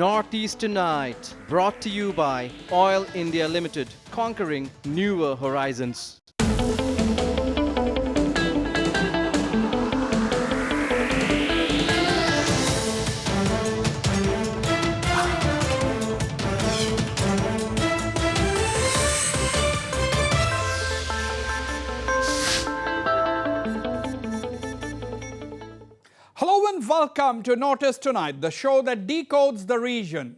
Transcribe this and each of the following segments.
Northeast Tonight, brought to you by Oil India Limited, conquering newer horizons. Hello and welcome to Notice Tonight, the show that decodes the region.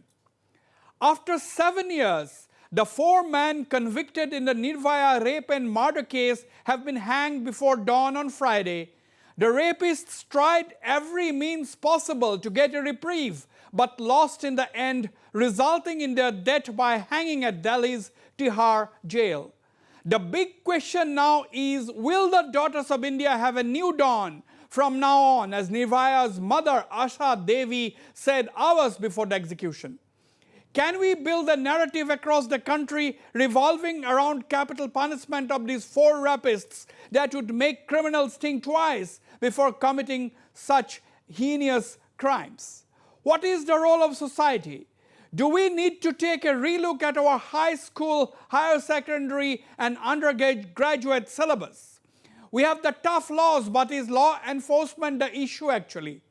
After 7 years, the 4 men convicted in the Nirvaya rape and murder case have been hanged before dawn on Friday. The rapists tried every means possible to get a reprieve, but lost in the end, resulting in their death by hanging at Delhi's Tihar jail. The big question now is, will the daughters of India have a new dawn from now on, as Nirvaya's mother Asha Devi said hours before the execution? Can we build a narrative across the country revolving around capital punishment of these 4 rapists that would make criminals think twice before committing such heinous crimes? What is the role of society? Do we need to take a relook at our high school, higher secondary and undergraduate syllabus? We have the tough laws, but is law enforcement the issue actually?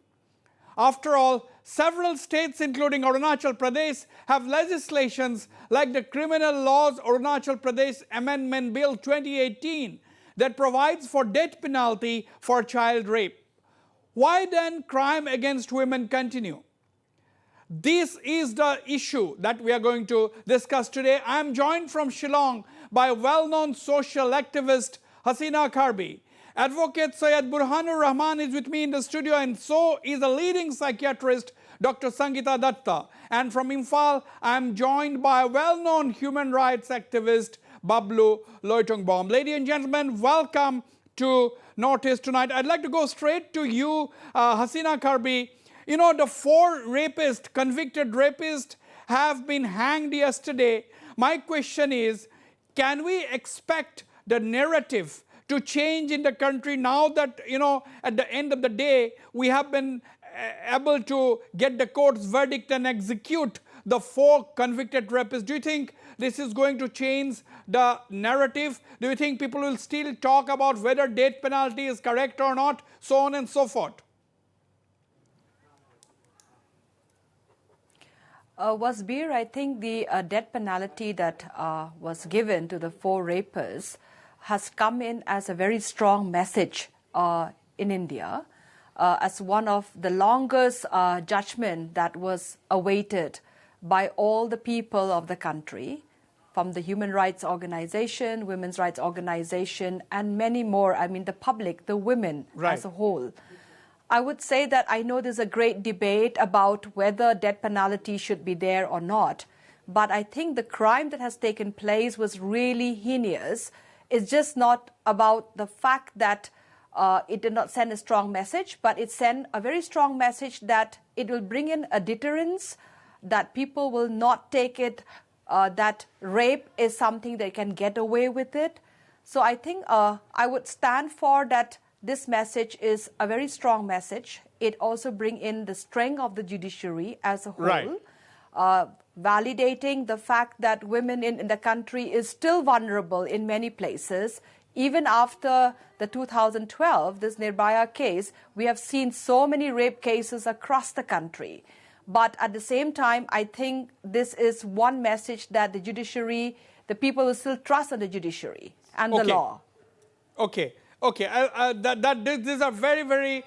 After all, several states including Arunachal Pradesh have legislations like the Criminal Laws Arunachal Pradesh Amendment Bill 2018 that provides for death penalty for child rape. Why then crime against women continue? This is the issue that we are going to discuss today. I am joined from Shillong by well-known social activist Hussain Karbi. Advocate Syed Burhanur Rahman is with me in the studio, and so is a leading psychiatrist, Dr. Sangeeta Datta. And from Imphal, I am joined by a well-known human rights activist, Bablu Loitongboam. Ladies and gentlemen, welcome to Notice Tonight. I'd like to go straight to you, Hussain Karbi. You know, the 4 convicted rapists have been hanged yesterday. My question is, can we expect the narrative to change in the country now that, you know, at the end of the day, we have been able to get the court's verdict and execute the 4 convicted rapists? Do you think this is going to change the narrative? Do you think people will still talk about whether death penalty is correct or not, so on and so forth? Wasbir, I think the death penalty that was given to the 4 rapists has come in as a very strong message in India, as one of the longest judgment that was awaited by all the people of the country, from the human rights organization, women's rights organization, and many more. I mean, the public, the women as a whole. I would say that I know there's a great debate about whether death penalty should be there or not, but I think the crime that has taken place was really heinous. It's just not about the fact that it did not send a strong message, but it sent a very strong message that it will bring in a deterrence, that people will not take it, that rape is something they can get away with it. So I think I would stand for that. This message is a very strong message. It also brings in the strength of the judiciary as a whole, validating the fact that women in the country is still vulnerable in many places. Even after the 2012, this Nirbhaya case, we have seen so many rape cases across the country. But at the same time, I think this is one message that the judiciary, the people will still trust in the judiciary and the law. Okay. These are very, very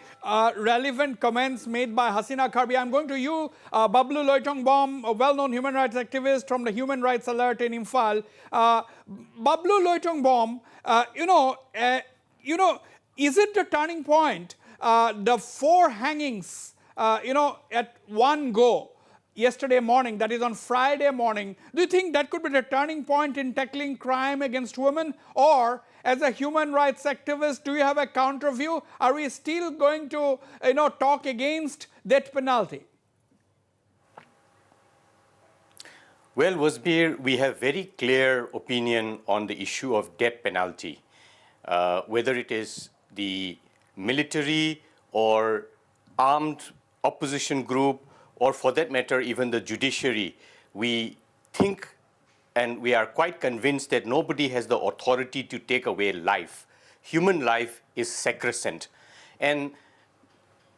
relevant comments made by Hussain Karbi. I'm going to you, Bablu Loitongboam, a well-known human rights activist from the Human Rights Alert in Imphal. Bablu Loitongboam, is it the turning point? The 4 hangings, at one go yesterday morning, that is on Friday morning. Do you think that could be the turning point in tackling crime against women? Or, as a human rights activist, do you have a counter view? Are we still going to, talk against death penalty? Well, Wasbir, we have very clear opinion on the issue of death penalty, whether it is the military or armed opposition group or for that matter, even the judiciary, we think and we are quite convinced that nobody has the authority to take away life. Human life is sacrosanct. And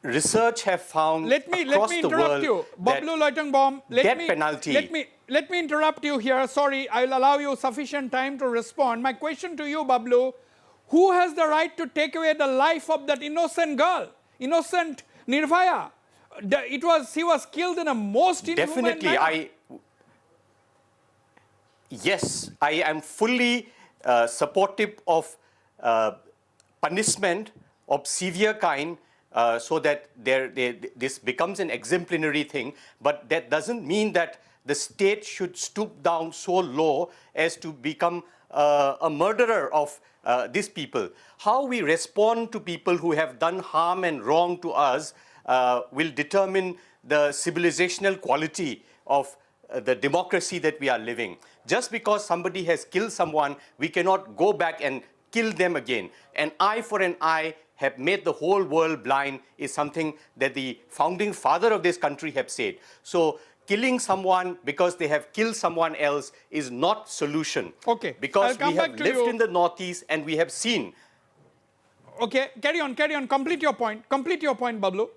research have found let me across the interrupt world you. that Bablu Loitongbohm, death penalty. let me interrupt you here. Sorry, I'll allow you sufficient time to respond. My question to you, Bablu, who has the right to take away the life of that innocent girl, innocent Nirvaya? She was killed in a most inhuman Definitely, manner. Yes, I am fully supportive of punishment of severe kind so that this becomes an exemplary thing. But that doesn't mean that the state should stoop down so low as to become a murderer of these people. How we respond to people who have done harm and wrong to us will determine the civilizational quality of the democracy that we are living. Just because somebody has killed someone, we cannot go back and kill them again. An eye for an eye have made the whole world blind is something that the founding father of this country have said. So killing someone because they have killed someone else is not solution. Okay. Because I'll we come have back to lived you. in the Northeast and we have seen. Okay, carry on. Complete your point, Bablu.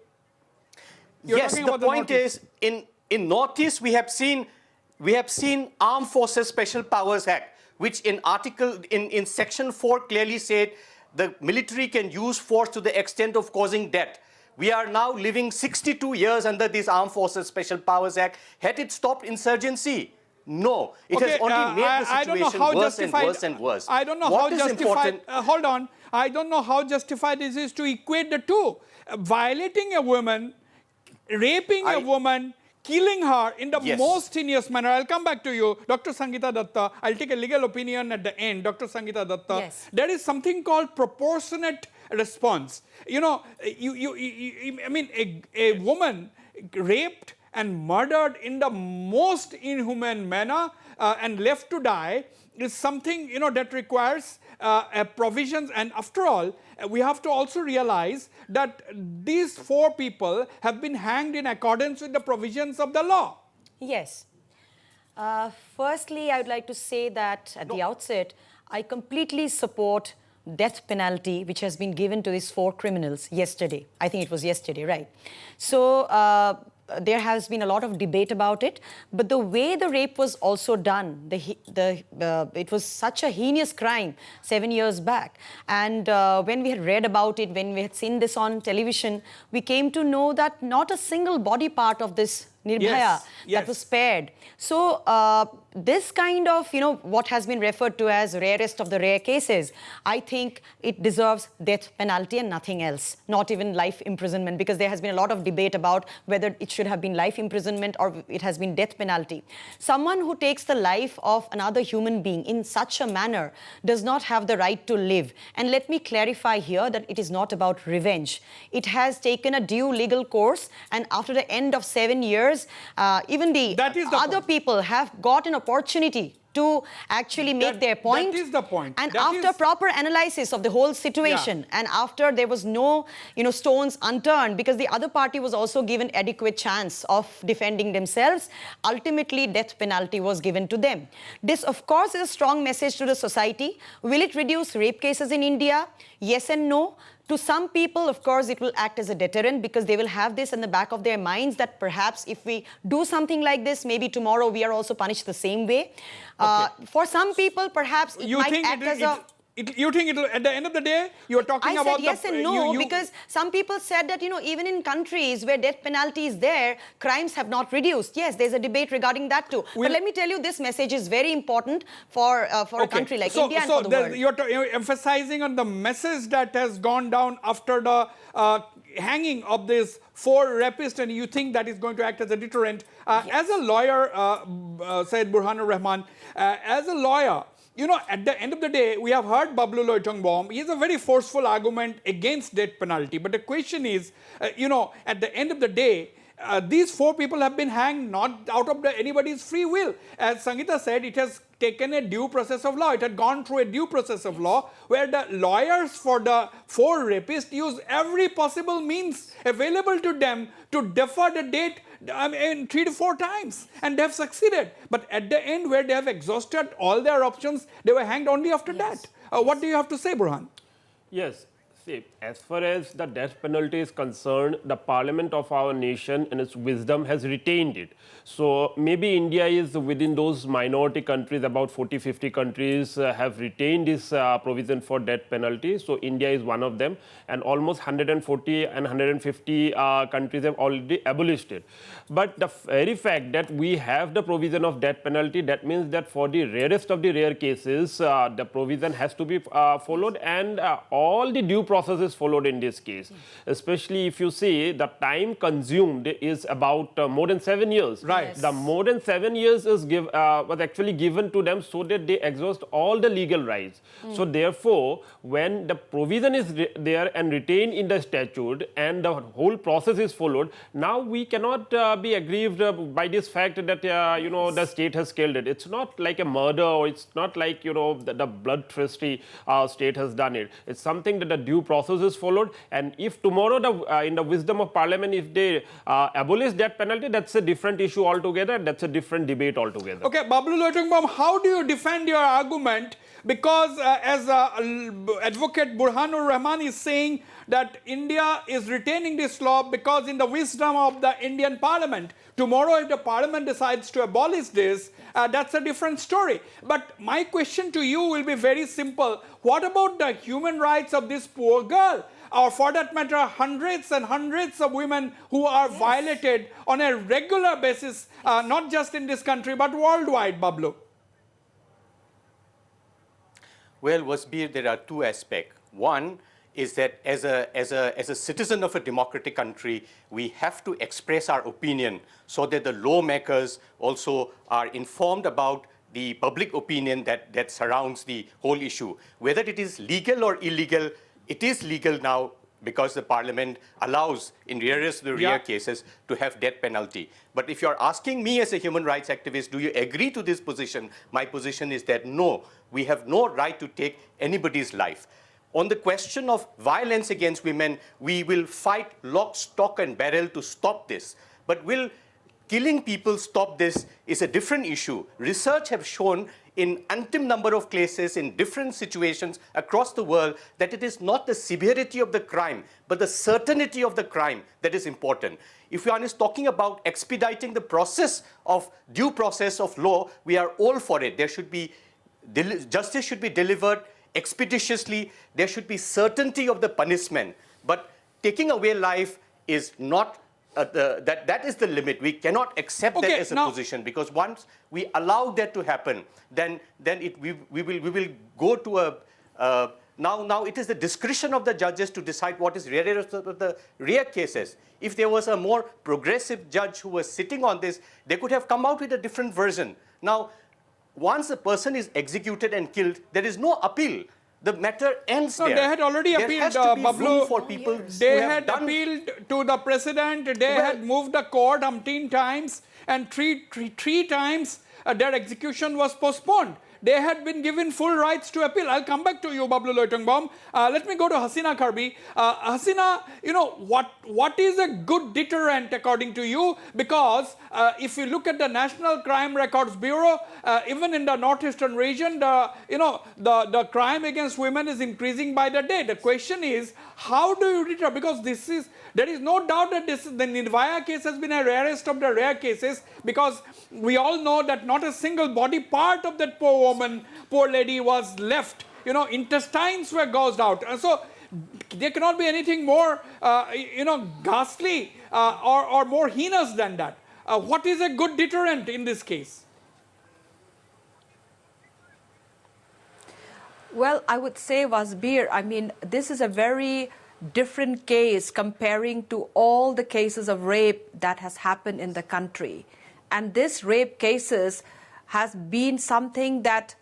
Yes, the point is, in Northeast we have seen Armed Forces Special Powers Act, which in Section 4 clearly said the military can use force to the extent of causing death. We are now living 62 years under this Armed Forces Special Powers Act. Had it stopped insurgency? No. It has only made the situation worse and worse and worse. I don't know what how justified. Hold on. I don't know how justified this is to equate the two. Violating a woman, raping a woman, killing her in the most heinous manner. I'll come back to you. Dr. Sangeeta Datta, I'll take a legal opinion at the end. Dr. Sangeeta Datta, Yes. there is something called proportionate response. You know, I mean, a woman raped and murdered in the most inhuman manner and left to die is something, you know, that requires provisions. And after all, we have to also realize that these 4 people have been hanged in accordance with the provisions of the law. Yes. Firstly, I would like to say that at the outset, I completely support death penalty which has been given to these 4 criminals yesterday. I think it was yesterday, right? So there has been a lot of debate about it, but the way the rape was also done, it was such a heinous crime 7 years back. And when we had read about it, when we had seen this on television, we came to know that not a single body part of this Nirbhaya that was spared. So this kind of, you know, what has been referred to as rarest of the rare cases, I think it deserves death penalty and nothing else, not even life imprisonment, because there has been a lot of debate about whether it should have been life imprisonment or it has been death penalty. Someone who takes the life of another human being in such a manner does not have the right to live. And let me clarify here that it is not about revenge. It has taken a due legal course, and after the end of 7 years, even the other people have got an opportunity to actually make their point. That is the point. And after proper analysis of the whole situation, and after there was no, you know, stones unturned, because the other party was also given adequate chance of defending themselves, ultimately death penalty was given to them. This, of course, is a strong message to the society. Will it reduce rape cases in India? Yes and no. To some people, of course, it will act as a deterrent, because they will have this in the back of their minds that perhaps if we do something like this, maybe tomorrow we are also punished the same way. For some people, perhaps it might act as a... You think it'll, at the end of the day, you're talking about... I said yes and no, because some people said that, you know, even in countries where death penalty is there, crimes have not reduced. Yes, there's a debate regarding that too. But let me tell you, this message is very important for a country like India and for the world. You're emphasizing on the message that has gone down after the hanging of these 4 rapists, and you think that is going to act as a deterrent. As a lawyer, Syed Burhanur Rahman, as a lawyer, you know, at the end of the day, we have heard Bablu Loitongbohm. He has a very forceful argument against death penalty. But the question is, you know, at the end of the day, these 4 people have been hanged not out of anybody's free will. As Sangeeta said, it has taken a due process of law. It had gone through a due process of law where the lawyers for the 4 rapists used every possible means available to them to defer the date 3 to 4 times, and they have succeeded. But at the end, where they have exhausted all their options, they were hanged only after that. What do you have to say, Burhan? Yes. See, as far as the death penalty is concerned, the parliament of our nation in its wisdom has retained it. So maybe India is within those minority countries, about 40-50 countries have retained this provision for death penalty. So India is one of them, and almost 140 and 150 countries have already abolished it. But the very fact that we have the provision of death penalty, that means that for the rarest of the rare cases, the provision has to be followed, and all the due process is followed in this case. Especially if you see the time consumed is about more than 7 years. Right. Yes. The more than 7 years is was actually given to them so that they exhaust all the legal rights. So therefore, when the provision is there and retained in the statute and the whole process is followed, now we cannot be aggrieved by this fact that the state has killed it. It's not like a murder, or it's not like the bloodthirsty state has done it. It's something that the due process is followed, and if tomorrow in the wisdom of parliament, if they abolish death penalty, that's a different issue altogether. That's a different debate altogether. Okay, Bablu Loitongbam, how do you defend your argument? Because as Advocate Burhanur Rahman is saying that India is retaining this law because in the wisdom of the Indian Parliament. Tomorrow, if the Parliament decides to abolish this, that's a different story. But my question to you will be very simple. What about the human rights of this poor girl? Or for that matter, hundreds and hundreds of women who are violated on a regular basis, not just in this country, but worldwide, Bablu? Well, Wasbir, there are 2 aspects. One is that as a citizen of a democratic country, we have to express our opinion so that the lawmakers also are informed about the public opinion that surrounds the whole issue. Whether it is legal or illegal, it is legal now because the parliament allows, in rarest of the rare cases, to have death penalty. But if you're asking me as a human rights activist, do you agree to this position? My position is that no, we have no right to take anybody's life. On the question of violence against women, we will fight lock, stock, and barrel to stop this. But will killing people stop this is a different issue. Research have shown in umpteen number of cases in different situations across the world that it is not the severity of the crime, but the certainty of the crime that is important. If one is talking about expediting the process of due process of law, we are all for it. There should be justice should be delivered expeditiously. There should be certainty of the punishment. But taking away life is not that is the limit. We cannot accept that as a position, because once we allow that to happen, then we will go to a now it is the discretion of the judges to decide what is rarest of the rare cases. If there was a more progressive judge who was sitting on this, they could have come out with a different version. Now, once a person is executed and killed, there is no appeal. The matter ends there. They had already appealed, there has to be Bablu. room for people They had appealed to the president. They had moved the court umpteen times, and three times their execution was postponed. They had been given full rights to appeal. I'll come back to you, Bablu Loitongbam. Let me go to Hasina Karbi. Hasina, what is a good deterrent according to you? Because if you look at the National Crime Records Bureau, even in the northeastern region, the crime against women is increasing by the day. The question is, how do you deter? Because there is no doubt that the Nirvaya case has been a rarest of the rare cases, because we all know that not a single body part of that poor woman, poor lady was left. Intestines were gouged out. And so there cannot be anything more, ghastly or more heinous than that. What is a good deterrent in this case? Well, I would say, Wasbir, this is a very different case comparing to all the cases of rape that has happened in the country. And this rape cases has been something that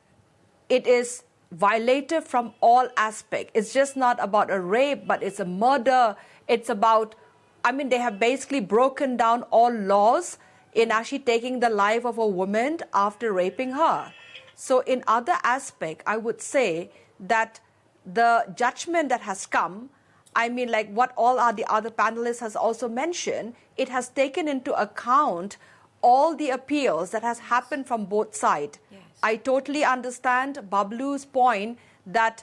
it is violative from all aspects. It's just not about a rape, but it's a murder. It's about, they have basically broken down all laws in actually taking the life of a woman after raping her. So in other aspect, I would say that the judgment that has come, I mean, like what all the other panelists has also mentioned, it has taken into account all the appeals that has happened from both sides. Yes. I totally understand Bablu's point that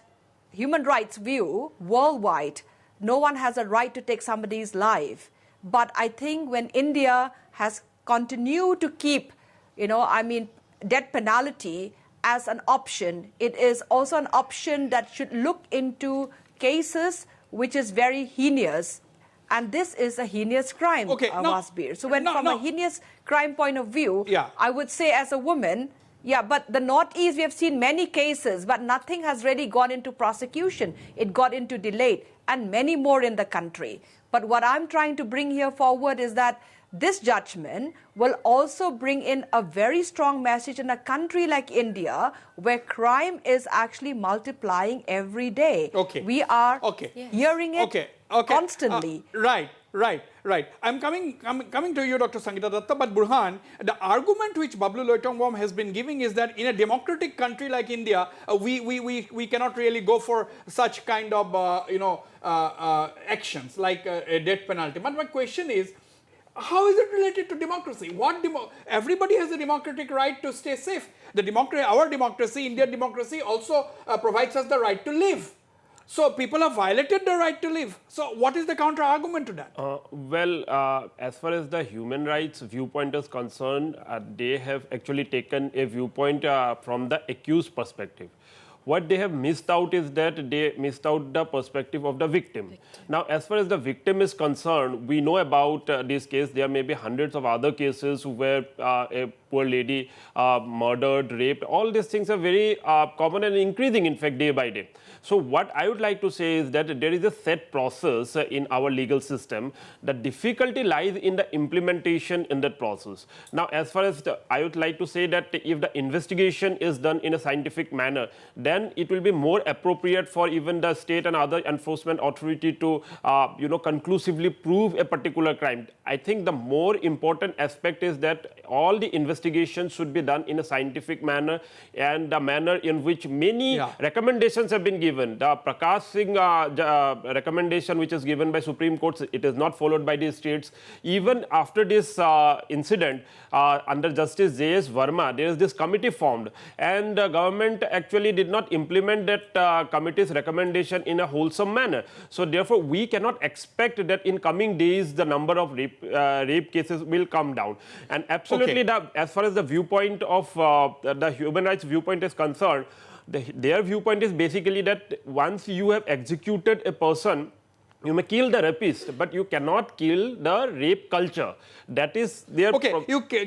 human rights view worldwide, no one has a right to take somebody's life. But I think when India has continued to keep, death penalty as an option, it is also an option that should look into cases which is very heinous. And this is a heinous crime, Wasbir. So from a heinous crime point of view, I would say as a woman, but the Northeast, we have seen many cases, but nothing has really gone into prosecution. It got into delayed, and many more in the country. But what I'm trying to bring here forward is that this judgment will also bring in a very strong message in a country like India, where crime is actually multiplying every day. We are hearing it constantly. Right. I'm coming to you, Dr. Sangeeta Datta, but Burhan, the argument which Bablu Loitongwam has been giving is that in a democratic country like India, we cannot really go for such kind of actions like a death penalty. But my question is, how is it related to democracy? Everybody has a democratic right to stay safe. Our democracy, Indian democracy, also provides us the right to live. So people have violated the right to live. So what is the counter argument to that? As far as the human rights viewpoint is concerned, they have actually taken a viewpoint from the accused perspective. What they have missed out is that they missed out the perspective of the victim. Now, as far as the victim is concerned, we know about this case. There may be hundreds of other cases where a poor lady murdered, raped. All these things are very common and increasing, in fact, day by day. So what I would like to say is that there is a set process in our legal system. The difficulty lies in the implementation in that process. Now, as far as I would like to say that if the investigation is done in a scientific manner, then it will be more appropriate for even the state and other enforcement authority to, conclusively prove a particular crime. I think the more important aspect is that all the investigations should be done in a scientific manner and the manner in which many recommendations have been given. The Prakash Singh recommendation which is given by Supreme Court, it is not followed by the states. Even after this incident, under Justice J.S. Verma, there is this committee formed, and the government actually did not implement that committee's recommendation in a wholesome manner. So therefore, we cannot expect that in coming days the number of rape cases will come down. And absolutely, as far as the viewpoint of the human rights viewpoint is concerned, their viewpoint is basically that once you have executed a person, you may kill the rapist, but you cannot kill the rape culture. That is their...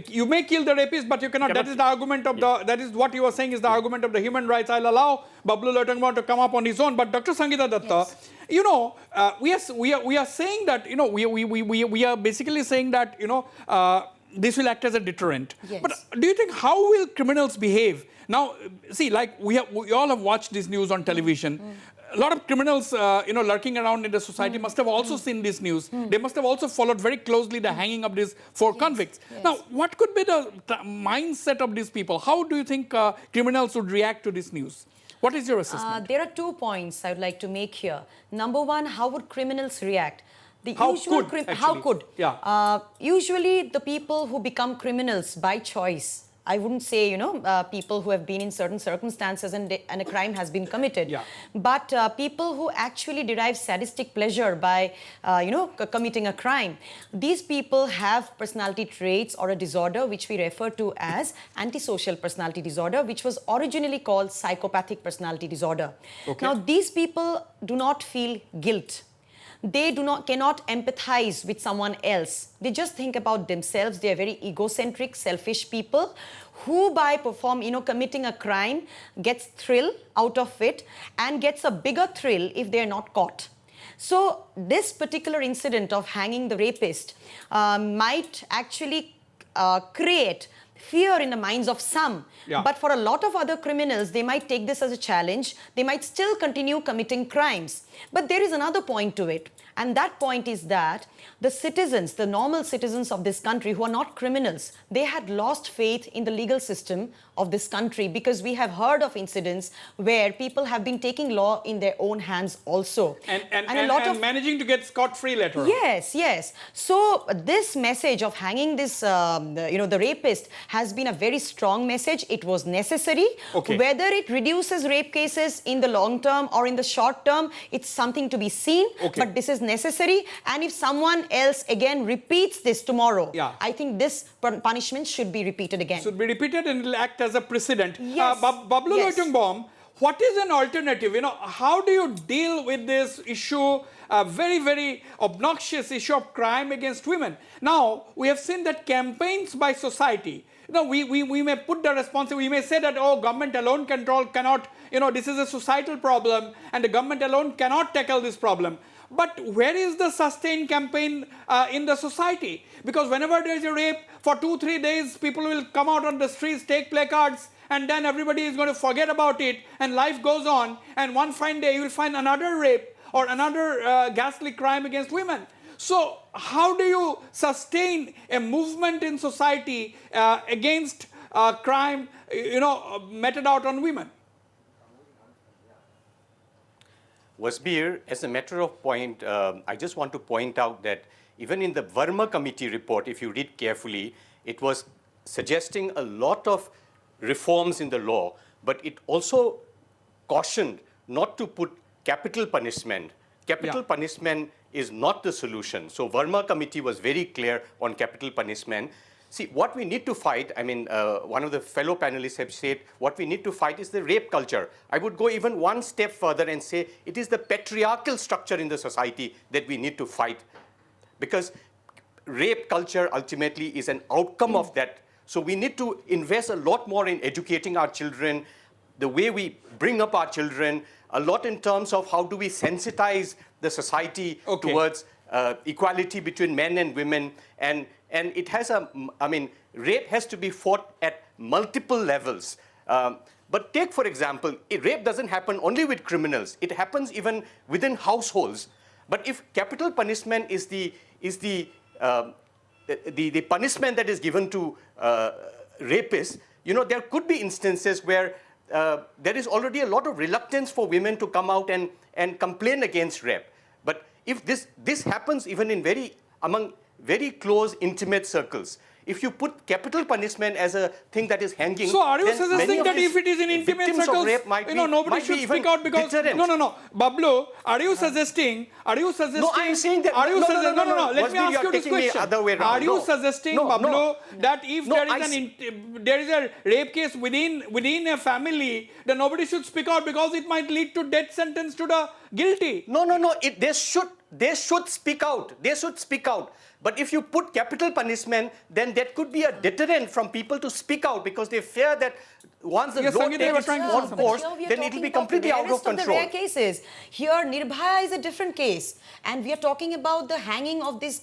You may kill the rapist, but you cannot. That is the argument of that is what you are saying is the argument of the human rights. I'll allow Bablu Loitongwam to come up on his own, but Dr. Sangeeta Datta, we are saying that, we are basically saying that, this will act as a deterrent. Yes. But do you think, how will criminals behave? Now, see, like we all have watched this news on television. A lot of criminals, lurking around in the society must have also seen this news. They must have also followed very closely the hanging of these 4 convicts. Yes. Now, what could be the mindset of these people? How do you think criminals would react to this news? What is your assessment? There are 2 points I would like to make here. Number one, how would criminals react? Usually the people who become criminals by choice, I wouldn't say, people who have been in certain circumstances and a crime has been committed. But people who actually derive sadistic pleasure by, committing a crime. These people have personality traits or a disorder which we refer to as antisocial personality disorder, which was originally called psychopathic personality disorder. Now, these people do not feel guilt. They cannot empathize with someone else. They just think about themselves. They are very egocentric, selfish people who by committing a crime gets thrill out of it and gets a bigger thrill if they are not caught. So this particular incident of hanging the rapist might actually create fear in the minds of some. But for a lot of other criminals, they might take this as a challenge. They might still continue committing crimes. But there is another point to it. And that point is that the citizens, the normal citizens of this country who are not criminals, they had lost faith in the legal system of this country, because we have heard of incidents where people have been taking law in their own hands also. And managing to get scot-free later on. Yes, yes. So this message of hanging this, the rapist has been a very strong message. It was necessary. Okay. Whether it reduces rape cases in the long term or in the short term, it's something to be seen. Okay. But this is necessary. And if someone else again repeats this tomorrow, Yeah. I think this punishment should be repeated again. Should be repeated and will act as a precedent. Yes. Bablu Yes. Loitongbohm, what is an alternative? How do you deal with this issue, a very, very obnoxious issue of crime against women? Now, we have seen that campaigns by society, we may put the responsibility, we may say that, government alone cannot, this is a societal problem and the government alone cannot tackle this problem. But where is the sustained campaign in the society? Because whenever there is a rape, for 2-3 days, people will come out on the streets, take placards, and then everybody is going to forget about it, and life goes on, and one fine day you will find another rape or another ghastly crime against women. So how do you sustain a movement in society against crime, meted out on women? Wasbir, as a matter of point, I just want to point out that even in the Verma Committee report, if you read carefully, it was suggesting a lot of reforms in the law, but it also cautioned not to put capital punishment. Capital punishment is not the solution. So Verma Committee was very clear on capital punishment. See, what we need to fight, one of the fellow panelists have said, what we need to fight is the rape culture. I would go even one step further and say it is the patriarchal structure in the society that we need to fight. Because rape culture ultimately is an outcome of that. So we need to invest a lot more in educating our children, the way we bring up our children, a lot in terms of how do we sensitize the society towards equality between men and women. And it has rape has to be fought at multiple levels. But take, for example, rape doesn't happen only with criminals. It happens even within households. But if capital punishment is the punishment that is given to rapists, there could be instances where there is already a lot of reluctance for women to come out and complain against rape. But if this happens even among very close, intimate circles, if you put capital punishment as a thing that is hanging, so are you suggesting that if it is in intimate circles, nobody should speak out because no, Bablu, are you suggesting? No, I'm saying that. No. Let me ask you this question. Are you suggesting, Bablu, that if there is a rape case within a family, then nobody should speak out because it might lead to death sentence to the guilty? No. They should speak out. They should speak out. But if you put capital punishment, then that could be a deterrent from people to speak out because they fear that once the law takes on course, then it will be completely out of control. The rare cases. Here, Nirbhaya is a different case. And we are talking about the hanging of these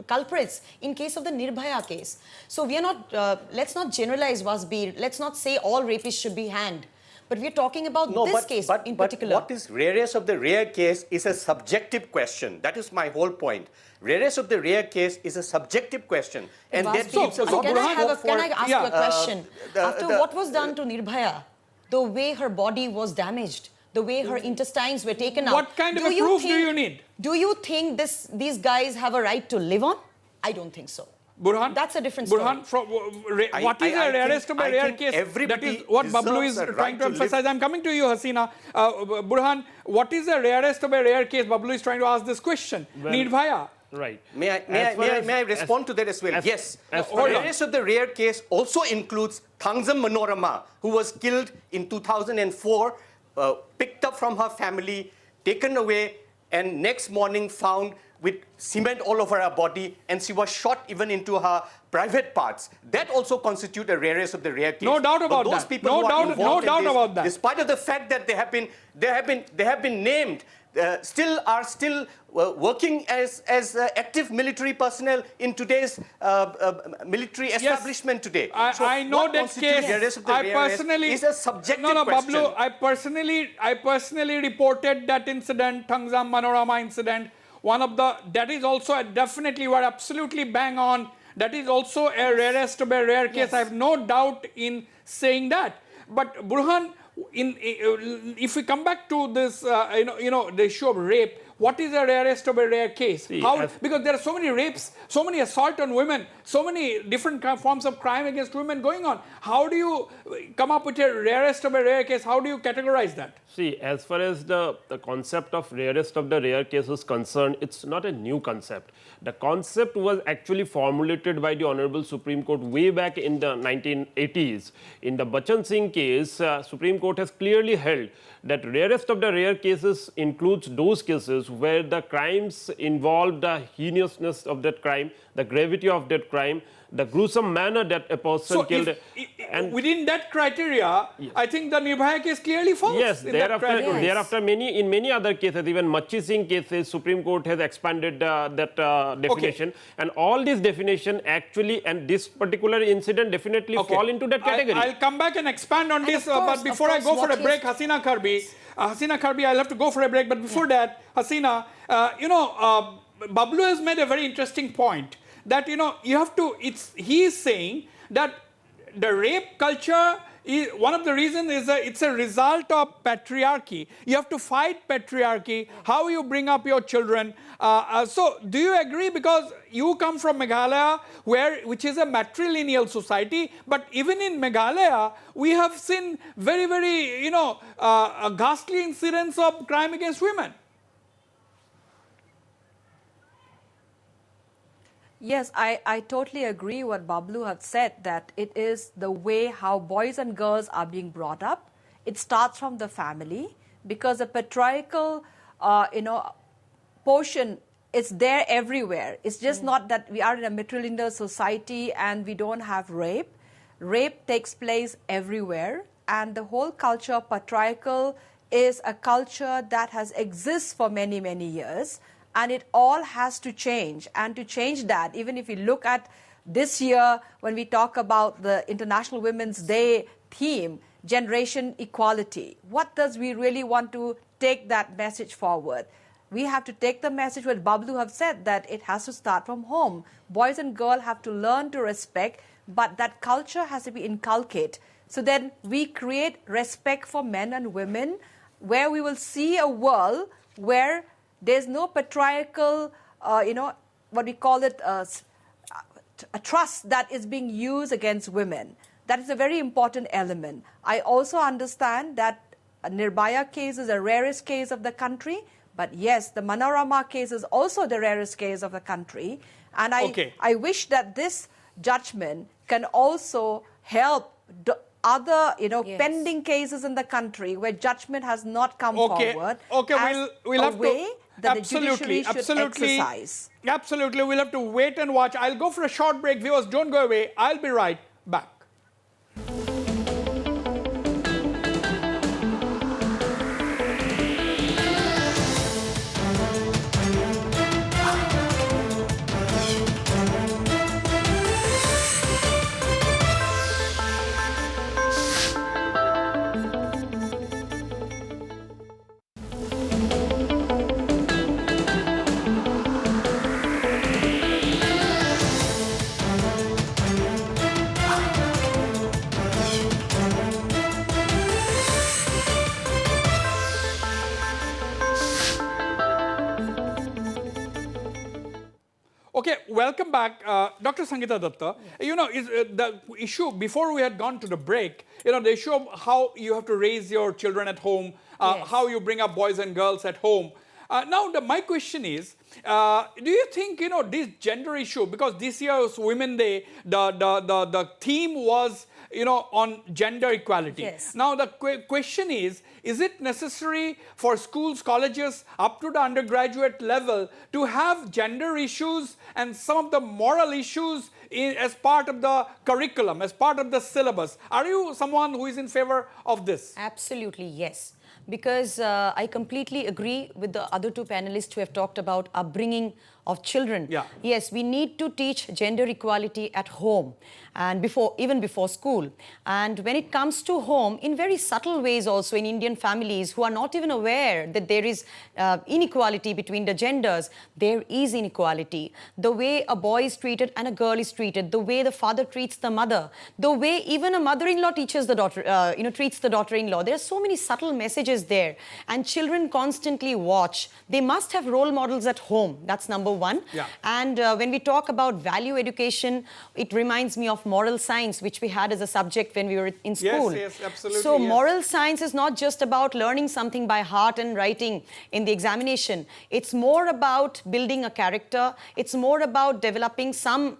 culprits in case of the Nirbhaya case. So we are not, let's not generalize, Wasbir. Let's not say all rapists should be hanged. But we are talking about this case in particular. But what is rarest of the rare case is a subjective question. That is my whole point. Rarest of the rare case is a subjective question. And that gives a lot can I ask you a question? After what was done to Nirbhaya, the way her body was damaged, the way her intestines were taken out. What kind of a proof do you need? Do you think these guys have a right to live on? I don't think so. Burhan? That's a different story. Burhan, what is a rarest of a rare case? That is what Bablu is trying to emphasize. I'm coming to you, Hasina. Burhan, what is the rarest of a rare case? Bablu is trying to ask this question. Nirbhaya. Right. May I respond to that as well? Yes. The rarest of the rare case also includes Thangzam Manorama, who was killed in 2004, picked up from her family, taken away, and next morning found with cement all over her body, and she was shot even into her private parts. That also constitutes a rarest of the rare case. No doubt about that. No doubt about that. Despite of the fact that they have been named, still working as active military personnel in today's military establishment today. I know that case. I personally is a subjective question. Bablu, I personally reported that incident, Thangzam Manorama incident, that is also definitely, you are absolutely bang on. That is also a rarest of a rare case. Yes. I have no doubt in saying that. But Burhan, if we come back to this, the issue of rape, what is the rarest of a rare case? Because there are so many rapes, so many assault on women, so many different forms of crime against women going on. How do you come up with a rarest of a rare case? How do you categorize that? See, as far as the concept of rarest of the rare case is concerned, it's not a new concept. The concept was actually formulated by the Honorable Supreme Court way back in the 1980s. In the Bachan Singh case, Supreme Court has clearly held that rarest of the rare cases includes those cases where the crimes involve the heinousness of that crime, the gravity of that crime, the gruesome manner that a person killed. And within that criteria, yes. I think the Nirbhaya case clearly falls. Yes, thereafter in many other cases, even Machi Singh cases, Supreme Court has expanded that definition. Okay. And all these definition actually, and this particular incident definitely fall into that category. I'll come back and expand on this, but before I go for a break, Hasina Karbi, I'll have to go for a break, but before that, Hasina, Bablu has made a very interesting point. That you have to. He is saying that the rape culture is one of the reasons is it's a result of patriarchy. You have to fight patriarchy. How you bring up your children. So, do you agree? Because you come from Meghalaya, which is a matrilineal society. But even in Meghalaya, we have seen very, very ghastly incidents of crime against women. Yes, I totally agree what Bablu have said, that it is the way how boys and girls are being brought up. It starts from the family, because the patriarchal, portion is there everywhere. It's just not that we are in a matrilineal society and we don't have rape. Rape takes place everywhere, and the whole culture of patriarchal is a culture that has exists for many, many years. And it all has to change. And to change that, even if you look at this year, when we talk about the International Women's Day theme, generation equality, what does we really want to take that message forward? We have to take the message what Bablu have said, that it has to start from home. Boys and girls have to learn to respect, but that culture has to be inculcated. So then we create respect for men and women, where we will see a world where there's no patriarchal, what we call it, a trust that is being used against women. That is a very important element. I also understand that a Nirbhaya case is the rarest case of the country, but yes, the Manorama case is also the rarest case of the country. And I wish that this judgment can also help other, pending cases in the country where judgment has not come forward. We'll have to. That absolutely, the judiciary should exercise. Absolutely, we'll have to wait and watch. I'll go for a short break. Viewers, don't go away. I'll be right back. Okay, welcome back. Dr. Sangeeta Datta, the issue, before we had gone to the break, the issue of how you have to raise your children at home, how you bring up boys and girls at home. Now, my question is, do you think, this gender issue, because this year was Women's Day, the theme was, on gender equality. Yes. Now, the question is it necessary for schools, colleges, up to the undergraduate level to have gender issues and some of the moral issues as part of the curriculum, as part of the syllabus? Are you someone who is in favor of this? Absolutely, yes. Because I completely agree with the other two panelists who have talked about upbringing of children. Yeah. Yes, we need to teach gender equality at home and even before school. And when it comes to home, in very subtle ways also in Indian families who are not even aware that there is inequality between the genders, there is inequality. The way a boy is treated and a girl is treated, the way the father treats the mother, the way even a mother-in-law teaches the daughter, treats the daughter-in-law. There are so many subtle messages there, and children constantly watch. They must have role models at home. That's number one. Yeah. And when we talk about value education, it reminds me of moral science, which we had as a subject when we were in school. Yes, absolutely. So yes. moral science is not just about learning something by heart and writing in the examination. It's more about building a character. It's more about developing some,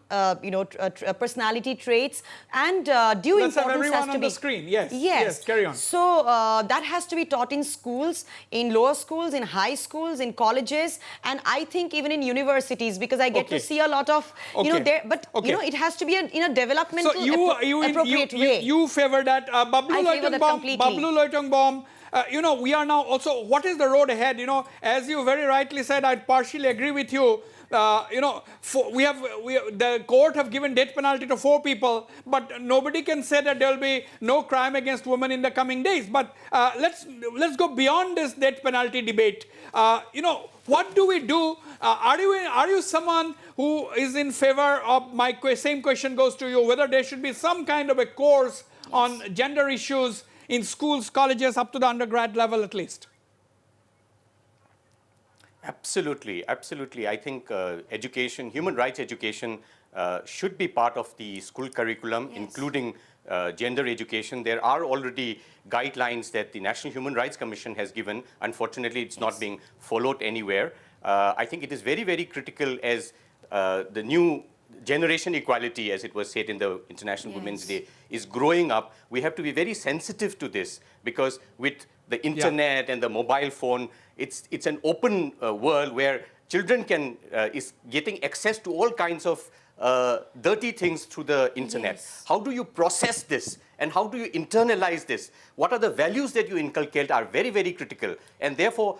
personality traits. And due Let's have importance everyone has to on be the screen. Yes. Yes. Carry on. So that has to be taught in schools, in lower schools, in high schools, in colleges, and I think even in universities, because I get Okay. to see a lot of, it has to be in a developmental appropriate way. You favor that. I favor that completely. Bablu Loitongbohm, we are now also, what is the road ahead? As you very rightly said, I partially agree with you. The court have given death penalty to 4 people, but nobody can say that there will be no crime against women in the coming days. But let's go beyond this death penalty debate. What do we do? Are you someone who is in favor of, my same question goes to you, whether there should be some kind of a course on gender issues in schools, colleges, up to the undergrad level at least? Absolutely, absolutely. I think education, human rights education should be part of the school curriculum, including gender education. There are already guidelines that the National Human Rights Commission has given. Unfortunately, it's not being followed anywhere. I think it is very, very critical as the new generation equality, as it was said in the International Women's Day, is growing up. We have to be very sensitive to this, because with the internet and the mobile phone, it's an open world where children is getting access to all kinds of dirty things through the internet. Yes. How do you process this, and how do you internalize this? What are the values that you inculcate are very, very critical. And therefore,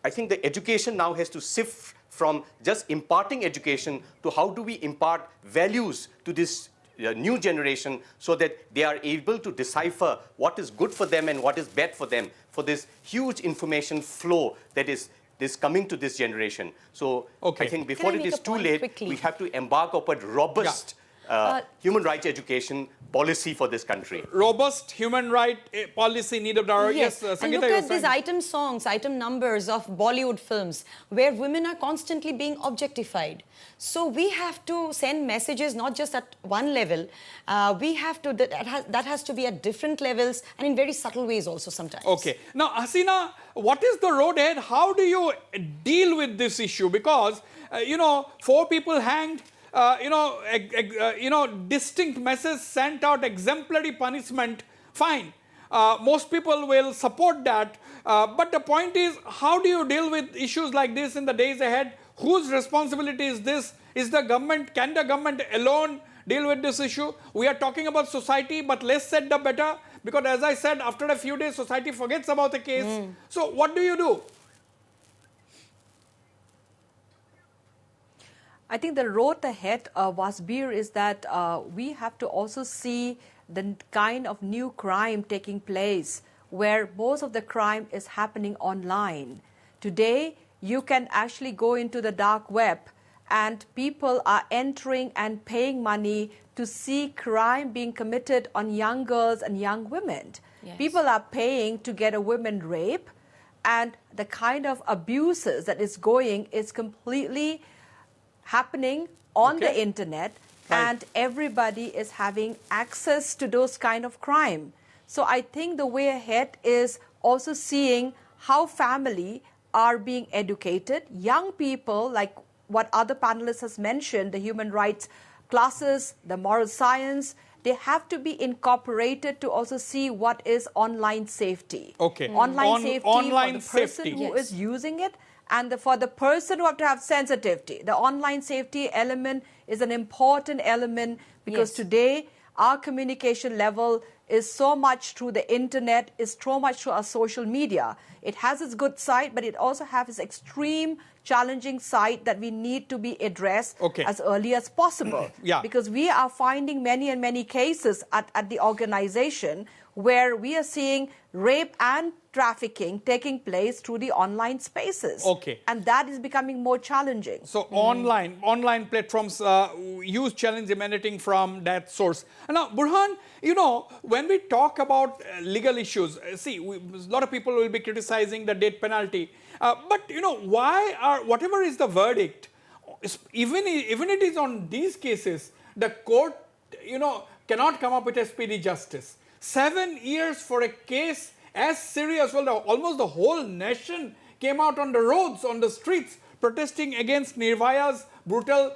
I think the education now has to sift from just imparting education to how do we impart values to this new generation, so that they are able to decipher what is good for them and what is bad for them, for this huge information flow that is coming to this generation. So I think before it is too late, we have to embark upon robust human rights education policy for this country. Robust human rights policy needed. Yes, Sangeeta, and look at these item songs, item numbers of Bollywood films where women are constantly being objectified. So we have to send messages not just at one level. We have to, that has to be at different levels and in very subtle ways also sometimes. Okay. Now, Hasina, what is the road ahead? How do you deal with this issue? Because, 4 people hanged, distinct message sent out, exemplary punishment, fine. Most people will support that. But the point is, how do you deal with issues like this in the days ahead? Whose responsibility is this? Can the government alone deal with this issue? We are talking about society, but less said the better. Because as I said, after a few days, society forgets about the case. So what do you do? I think the road ahead, Wasbir, is that we have to also see the kind of new crime taking place where most of the crime is happening online. Today, you can actually go into the dark web and people are entering and paying money to see crime being committed on young girls and young women. Yes. People are paying to get a woman rape, and the kind of abuses that is going is completely happening on the internet, and everybody is having access to those kind of crime. So I think the way ahead is also seeing how family are being educated. Young people, like what other panelists has mentioned, the human rights classes, the moral science, they have to be incorporated to also see what is online safety. Okay. Online safety online for the person safety. who is using it, and for the person who have to have sensitivity. The online safety element is an important element, because today our communication level is so much through the internet, is so much through our social media. It has its good side, but it also has its extreme challenging side that we need to be addressed as early as possible. Because we are finding many and many cases at the organization where we are seeing rape and trafficking taking place through the online spaces. And that is becoming more challenging. So online platforms use challenge emanating from that source. And now, Burhan, you know, when we talk about legal issues, see, a lot of people will be criticizing the death penalty. But, you know, whatever is the verdict, even it is on these cases, the court, you know, cannot come up with a speedy justice. 7 years for a case as serious, well, almost the whole nation came out on the roads, on the streets, protesting against Nirvaya's brutal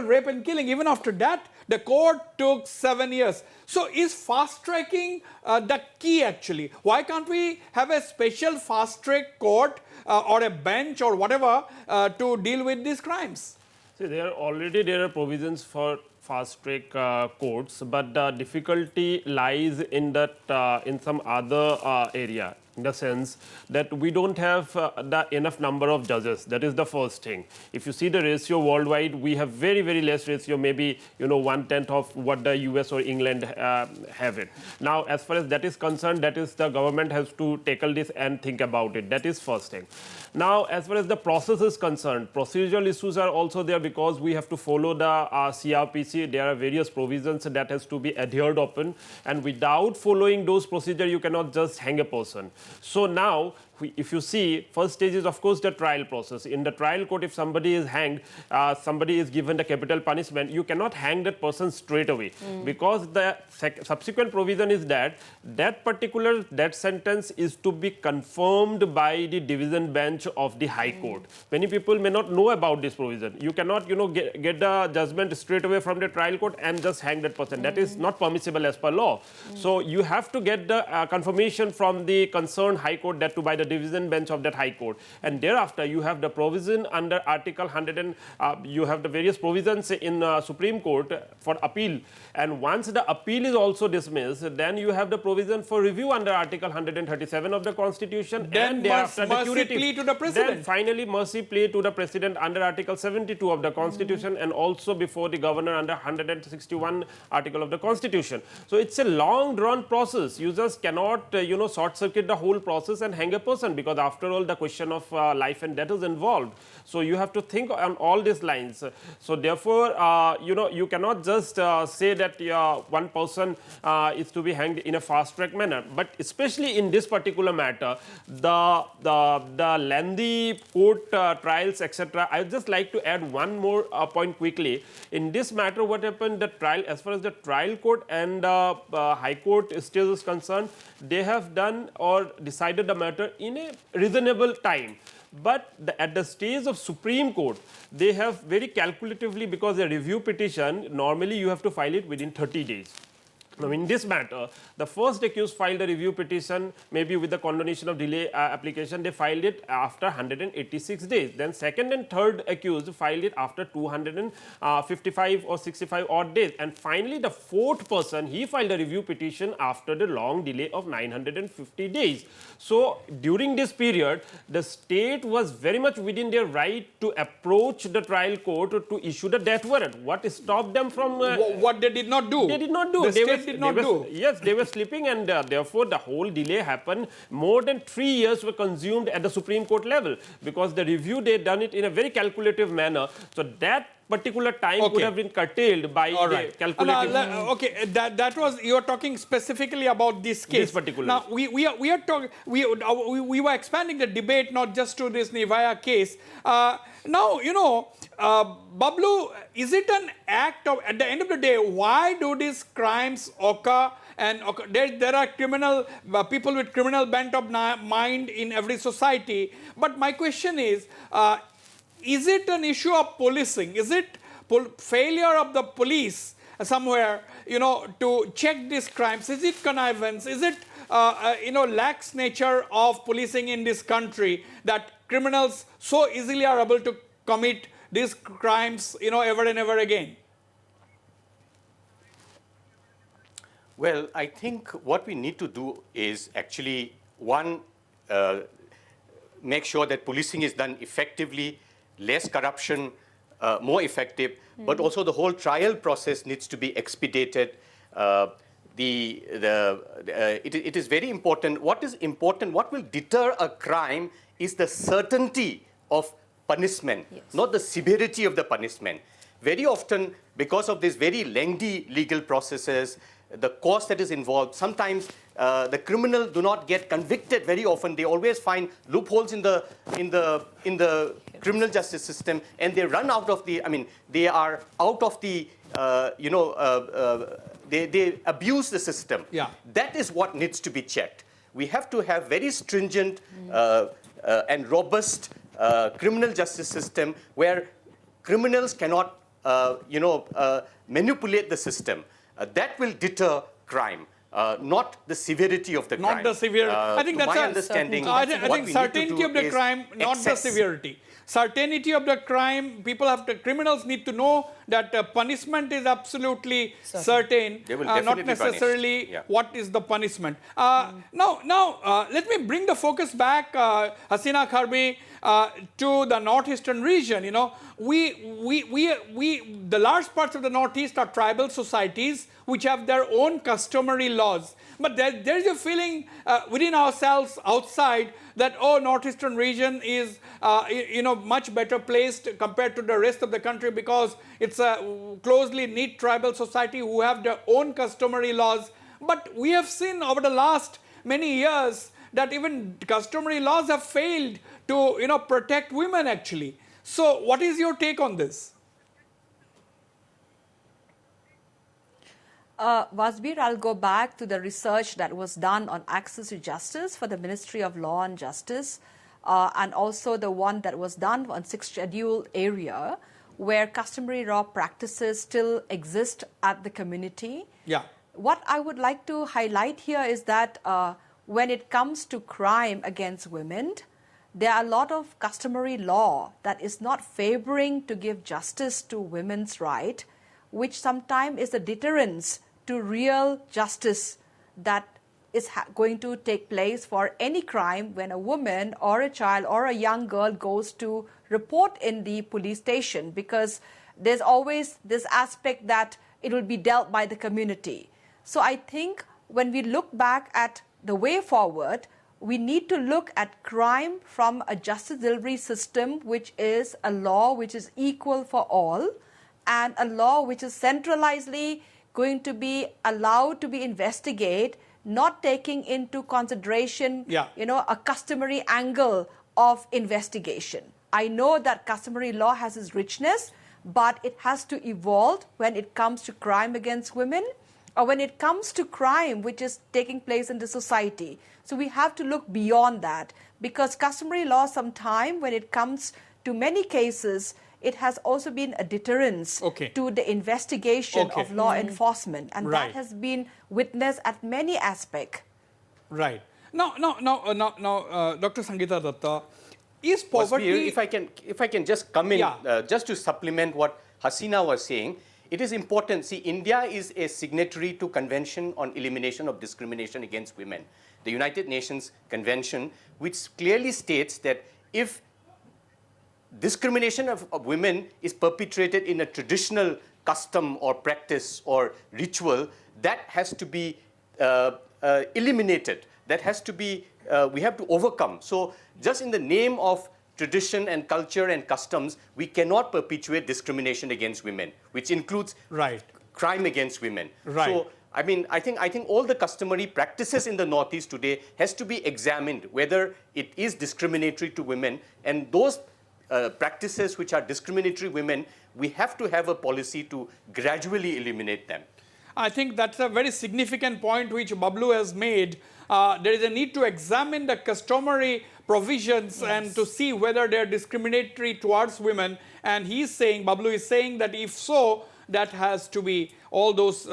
rape and killing. Even after that, the court took 7 years. So is fast-tracking the key actually? Why can't we have a special fast-track court or a bench or whatever to deal with these crimes? See, there are provisions for fast-track courts, but the difficulty lies in that in some other area, in the sense that we don't have the enough number of judges. That is the first thing. If you see the ratio worldwide, we have very, very less ratio, maybe 1/10 of what the US or England have it. Now, as far as that is concerned, that is the government has to tackle this and think about it. That is first thing. Now, as far as the process is concerned, procedural issues are also there because we have to follow the CRPC. There are various provisions that has to be adhered upon, and without following those procedures, you cannot just hang a person. So now, if you see, first stage is of course the trial process. In the trial court, if somebody is hanged, somebody is given the capital punishment, you cannot hang that person straight away because the subsequent provision is that that particular death sentence is to be confirmed by the division bench of the High Court. Many people may not know about this provision. You cannot, get the judgment straight away from the trial court and just hang that person. That is not permissible as per law. So you have to get the confirmation from the concerned High Court, that to by the division bench of that High Court, and thereafter you have the provision under Article 100 and you have the various provisions in Supreme Court for appeal, and once the appeal is also dismissed, then you have the provision for review under Article 137 of the Constitution, then and thereafter the mercy plea to the President. Then finally mercy plea to the President under Article 72 of the Constitution, and also before the Governor under 161 article of the Constitution. So it's a long drawn process. You just cannot short circuit the whole process and hang a person, because after all the question of life and death is involved. So you have to think on all these lines. So therefore, you cannot just say that one person is to be hanged in a fast track manner. But especially in this particular matter, the lengthy court trials, etc. I would just like to add one more point quickly. In this matter, what happened, the trial, as far as the trial court and High Court still is concerned, they have done or decided the matter in a reasonable time. But at the stage of Supreme Court, they have very calculatively, because a review petition, normally you have to file it within 30 days. Now, in this matter, the first accused filed a review petition, maybe with the condonation of delay application, they filed it after 186 days. Then second and third accused filed it after 255 or 65 odd days. And finally, the fourth person, he filed a review petition after the long delay of 950 days. So, during this period, the state was very much within their right to approach the trial court to issue the death warrant. What stopped them from... what they did not do? They did not do. Yes, they were sleeping, and therefore the whole delay happened. More than 3 years were consumed at the Supreme Court level, because the review, they done it in a very calculative manner. So that particular time could have been curtailed by the calculative. That was, you are talking specifically about this case. This particular. Now we are talking. We were expanding the debate not just to this Nirvaya case. Now, Bablu, is it an act of, at the end of the day, why do these crimes occur? And there are people with criminal bent of mind in every society. But my question is it an issue of policing? Is it failure of the police somewhere, to check these crimes? Is it connivance? Is it, lax nature of policing in this country that criminals so easily are able to commit these crimes, ever and ever again? Well, I think what we need to do is actually, one, make sure that policing is done effectively, less corruption, more effective, but also the whole trial process needs to be expedited. It is very important. What is important, what will deter a crime is the certainty of punishment, not the severity of the punishment. Very often, because of these very lengthy legal processes, the cost that is involved, sometimes the criminal do not get convicted very often. They always find loopholes in the criminal justice system, and they run out of the, I mean, they are out of the, they abuse the system. Yeah. That is what needs to be checked. We have to have very stringent and robust criminal justice system where criminals cannot, manipulate the system. That will deter crime, not the severity of the crime. Not the severity. I think that's my understanding. I think certainty of the crime, not the severity. Certainty of the crime, criminals need to know that punishment is absolutely certain, They will not definitely necessarily punish. Yeah. what is the punishment. Now, let me bring the focus back, Hasina Kharbi, to the northeastern region. You know, the large parts of the northeast are tribal societies which have their own customary laws. But there's a feeling within ourselves, outside, that northeastern region is much better placed compared to the rest of the country because it's a closely knit tribal society who have their own customary laws. But we have seen over the last many years that even customary laws have failed to protect women actually. So what is your take on this? Wasbir, I'll go back to the research that was done on access to justice for the Ministry of Law and Justice, and also the one that was done on 6th Schedule area, where customary law practices still exist at the community. Yeah. What I would like to highlight here is that when it comes to crime against women, there are a lot of customary law that is not favoring to give justice to women's right, which sometimes is a deterrence to real justice that is going to take place for any crime when a woman or a child or a young girl goes to report in the police station, because there's always this aspect that it will be dealt by the community. So I think when we look back at the way forward, we need to look at crime from a justice delivery system, which is a law which is equal for all, and a law which is centralizedly going to be allowed to be investigated, not taking into consideration, a customary angle of investigation. I know that customary law has its richness, but it has to evolve when it comes to crime against women, or when it comes to crime which is taking place in the society. So we have to look beyond that, because customary law sometimes, when it comes to many cases, it has also been a deterrence to the investigation of law enforcement. And that has been witnessed at many aspects. Right. Now, Dr. Sangeeta Datta, is poverty... Wasbir, if I can just come in, just to supplement what Hasina was saying, it is important. See, India is a signatory to Convention on Elimination of Discrimination Against Women, the United Nations Convention, which clearly states that if discrimination of women is perpetrated in a traditional custom or practice or ritual, that has to be eliminated. That has to be, we have to overcome. So just in the name of tradition and culture and customs, we cannot perpetuate discrimination against women, which includes crime against women. So, I mean, I think all the customary practices in the Northeast today has to be examined, whether it is discriminatory to women, and those practices which are discriminatory women, we have to have a policy to gradually eliminate them. I think that's a very significant point which Bablu has made. There is a need to examine the customary provisions and to see whether they are discriminatory towards women. And Bablu is saying that if so, that has to be, all those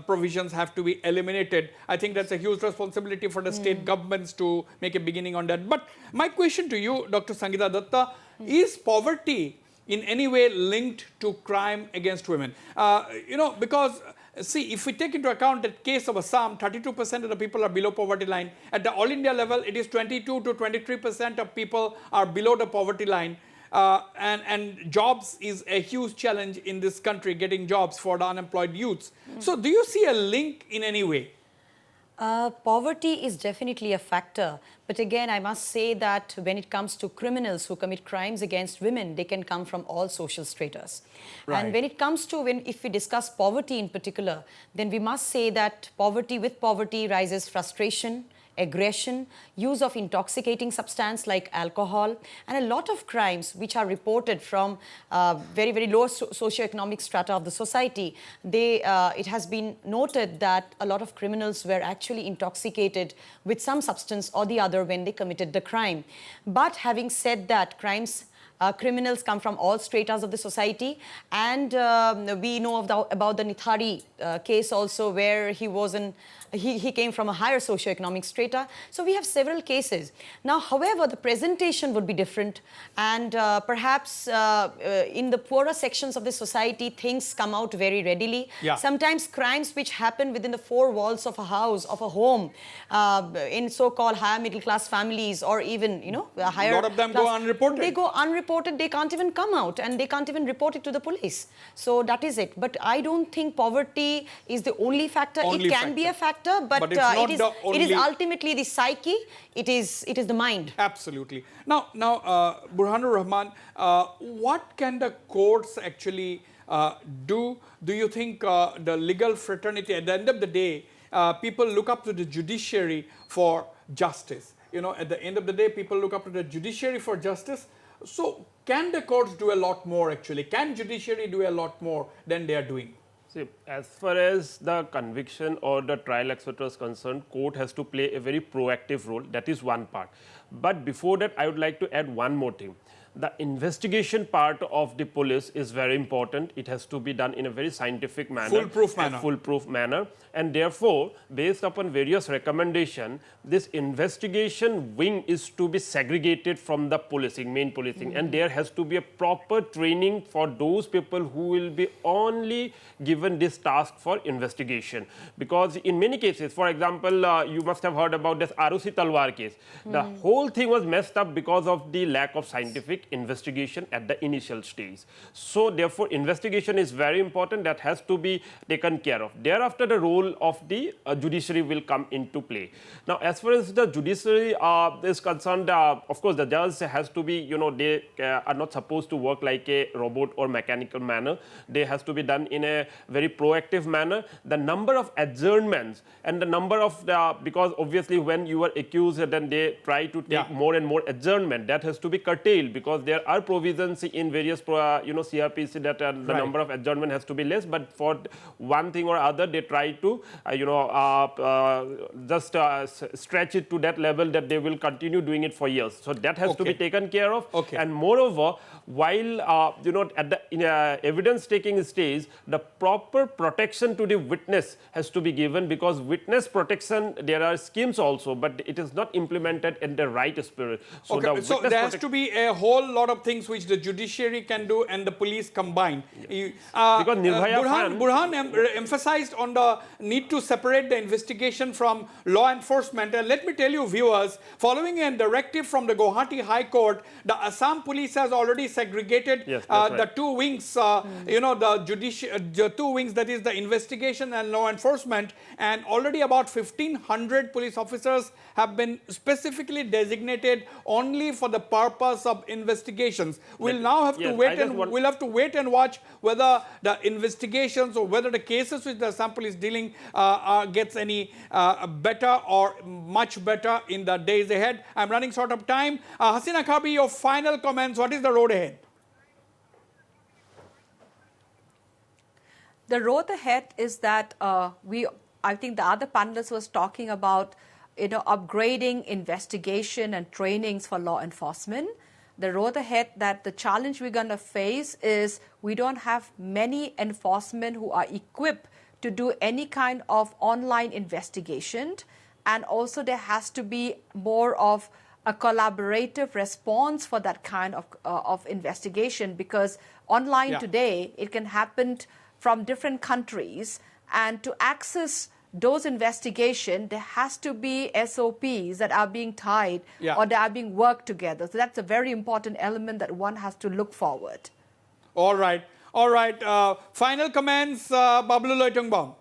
provisions have to be eliminated. I think that's a huge responsibility for the state governments to make a beginning on that. But my question to you, Dr. Sangeeta Datta, is poverty in any way linked to crime against women? Because see, if we take into account the case of Assam, 32% of the people are below poverty line. At the all India level, it is 22 to 23% of people are below the poverty line. And jobs is a huge challenge in this country, getting jobs for the unemployed youths. So do you see a link in any way? Poverty is definitely a factor. But again, I must say that when it comes to criminals who commit crimes against women, they can come from all social stratas. Right. And when it comes to, if we discuss poverty in particular, then we must say that with poverty rises frustration, aggression, use of intoxicating substance like alcohol, and a lot of crimes which are reported from very, very low socioeconomic strata of the society. It has been noted that a lot of criminals were actually intoxicated with some substance or the other when they committed the crime. But having said that, criminals come from all stratas of the society, and we know about the Nithari case also, where he came from a higher socioeconomic strata. So we have several cases. Now, however, the presentation would be different, and perhaps in the poorer sections of the society, things come out very readily. Yeah. Sometimes crimes which happen within the four walls of a house, of a home, in so-called higher middle class families, or even, higher. A lot of them class, go unreported. They go unreported, they can't even come out, and they can't even report it to the police. So that is it. But I don't think poverty is the only factor. It can be a factor, but it's not it is ultimately the psyche, it is the mind. Absolutely. Now, Burhanur Rahman, what can the courts actually do? Do you think the legal fraternity, at the end of the day, people look up to the judiciary for justice? At the end of the day, people look up to the judiciary for justice. So can the courts do a lot more actually? Can judiciary do a lot more than they are doing? See, as far as the conviction or the trial, etc. is concerned, court has to play a very proactive role. That is one part. But before that, I would like to add one more thing. The investigation part of the police is very important. It has to be done in a very scientific manner. Foolproof manner. And therefore, based upon various recommendations, this investigation wing is to be segregated from the main policing. And there has to be a proper training for those people who will be only given this task for investigation. Because in many cases, for example, you must have heard about this Arusi Talwar case. The whole thing was messed up because of the lack of scientific investigation at the initial stage. So therefore, investigation is very important. That has to be taken care of. Thereafter, the role of the judiciary will come into play. Now, as far as the judiciary is concerned, of course, the judge has to be, they are not supposed to work like a robot or mechanical manner. They has to be done in a very proactive manner. The number of adjournments and the number of because obviously when you are accused, then they try to take more and more adjournment. That has to be curtailed, because there are provisions in various CRPC that the number of adjournment has to be less, but for one thing or other they try to just stretch it to that level that they will continue doing it for years. So that has to be taken care of. And moreover, while at the evidence taking stage, the proper protection to the witness has to be given, because witness protection, there are schemes also, but it is not implemented in the right spirit. So so there has to be a whole lot of things which the judiciary can do and the police combined. Because Burhan emphasized on the need to separate the investigation from law enforcement. And let me tell you, viewers, following a directive from the Guwahati High Court, the Assam police has already segregated the two wings, the two wings, that is the investigation and law enforcement, and already about 1,500 police officers have been specifically designated only for the purpose of investigations. We'll now have to wait and watch whether the investigations or whether the cases which the Assam police dealing gets any better or much better in the days ahead. I'm running short of time. Hasina Kabi, your final comments. What is the road ahead? The road ahead is that I think the other panelist was talking about upgrading investigation and trainings for law enforcement. The road ahead, that the challenge we're going to face is we don't have many enforcement who are equipped to do any kind of online investigation, and also there has to be more of a collaborative response for that kind of investigation, because online Yeah. today it can happen from different countries, and to access those investigation there has to be SOPs that are being tied Yeah. or that are being worked together. So that's a very important element that one has to look forward. All right. All right. Final comments, Bablu Loitongbaum.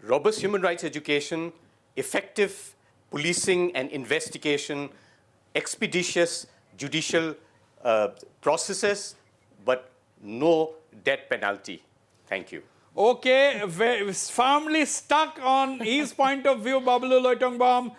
Robust human rights education, effective policing and investigation, expeditious judicial processes, but no death penalty. Thank you. Okay, firmly stuck on his point of view, Bablu Loitongbaum.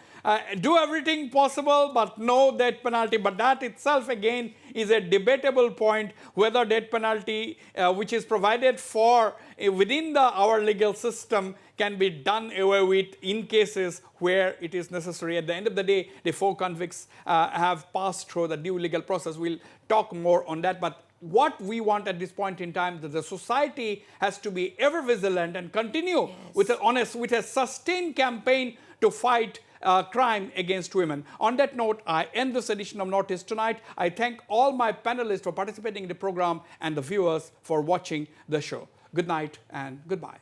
Do everything possible, but no death penalty. But that itself, again, is a debatable point, whether death penalty, which is provided for within our legal system, can be done away with in cases where it is necessary. At the end of the day, the 4 convicts have passed through the due legal process. We'll talk more on that. But what we want at this point in time, that the society has to be ever vigilant and continue with a sustained campaign to fight crime against women. On that note, I end this edition of Notice Tonight. I thank all my panelists for participating in the program and the viewers for watching the show. Good night and goodbye.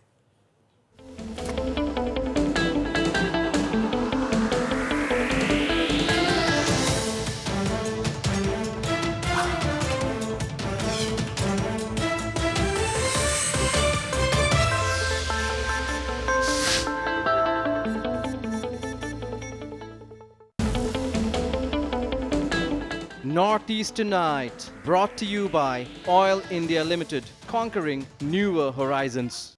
Northeast Tonight, brought to you by Oil India Limited, conquering newer horizons.